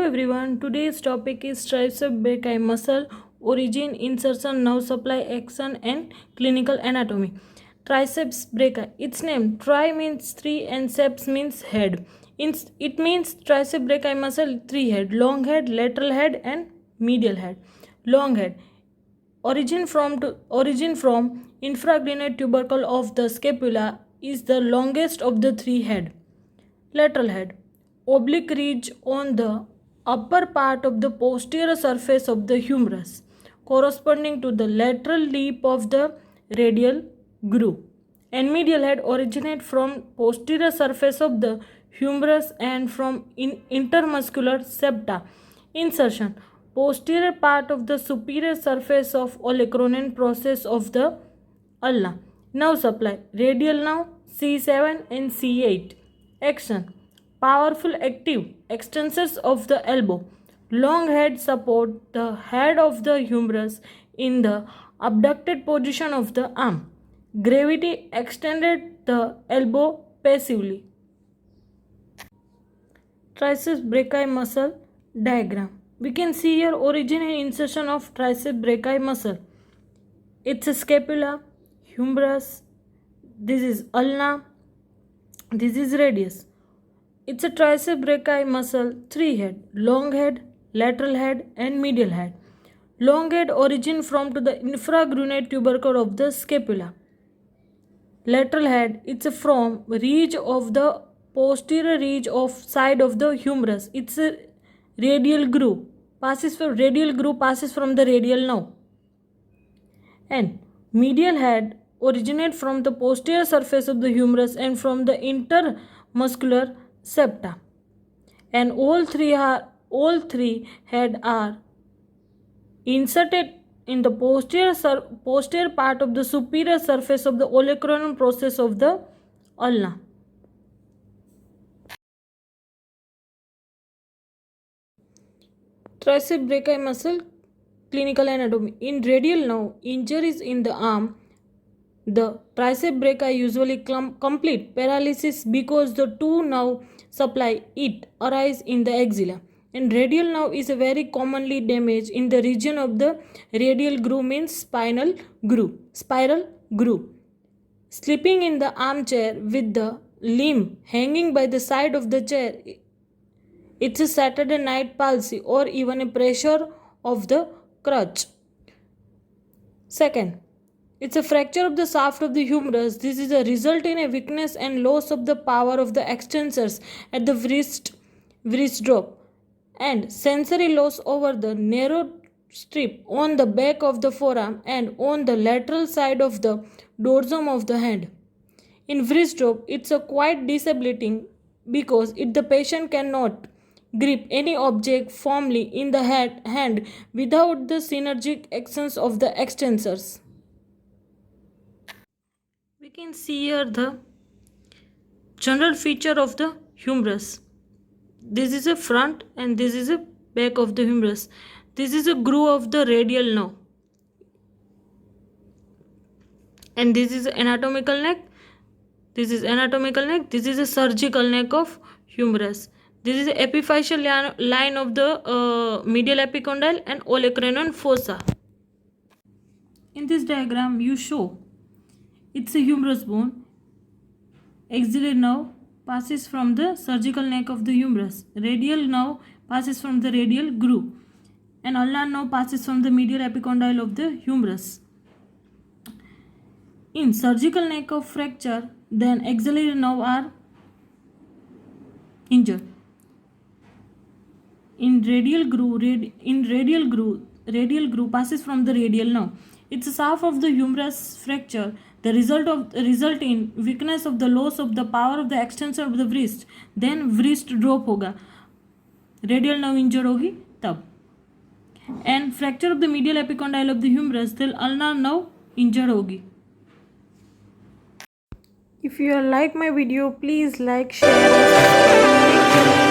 everyone, today's topic is triceps brachii muscle, origin, insertion, nerve supply, action and clinical anatomy. Triceps brachii, its name, tri means three and ceps means head. It means triceps brachii muscle, three head, long head, lateral head and medial head. Long head, origin from infragrenate tubercle of the scapula is the longest of the three head. Lateral head, oblique ridge on the upper part of the posterior surface of the humerus, corresponding to the lateral lip of the radial groove. And medial head originate from posterior surface of the humerus and from intermuscular septa. Insertion, posterior part of the superior surface of olecranon process of the ulna. Nerve supply, radial nerve C7 and C8. Action, powerful active extensors of the elbow. Long head support the head of the humerus in the abducted position of the arm. Gravity extended the elbow passively. Triceps brachii muscle diagram. We can see here origin and insertion of triceps brachii muscle. It's a scapula, humerus, this is ulna, this is radius. It's a triceps brachii muscle, three head, long head, lateral head and medial head. Long head origin from to the infragrenate tubercle of the scapula. Lateral head, it's from ridge of the posterior ridge of side of the humerus. It's a radial groove. Passes from the radial nerve. And medial head originate from the posterior surface of the humerus and from the intermuscular septa. And all three head are inserted in the posterior part of the superior surface of the olecranon process of the ulna. Triceps brachii muscle clinical anatomy. In radial nerve injuries in the arm, the triceps brachii usually complete paralysis because the two nerve supply it arise in the axilla. And radial nerve is a very commonly damaged in the region of the radial groove means spiral groove. Sleeping in the armchair with the limb hanging by the side of the chair, it's a Saturday night palsy or even a pressure of the crutch. Second, it's a fracture of the shaft of the humerus. This is a result in a weakness and loss of the power of the extensors at the wrist drop and sensory loss over the narrow strip on the back of the forearm and on the lateral side of the dorsum of the hand. In wrist drop, it's a quite disabling because the patient cannot grip any object firmly in the hand without the synergic actions of the extensors. We can see here the general feature of the humerus. This is a front and this is a back of the humerus. This is a groove of the radial nerve. And this is anatomical neck. This is anatomical neck. This is a surgical neck of humerus. This is the epiphyseal line of the medial epicondyle and olecranon fossa. In this diagram, you show it's a humerus bone. Axillary nerve passes from the surgical neck of the humerus. Radial nerve passes from the radial groove. And ulnar nerve passes from the medial epicondyle of the humerus. In surgical neck of fracture, then axillary nerve are injured. In radial groove passes from the radial nerve. It's a shaft of the humerus fracture. The result in weakness of the loss of the power of the extensor of the wrist. Then wrist drop होगा. Radial nerve injured होगी तब. And fracture of the medial epicondyle of the humerus. Then ulnar nerve injured होगी. If you like my video, please like, share, and subscribe. Thank you.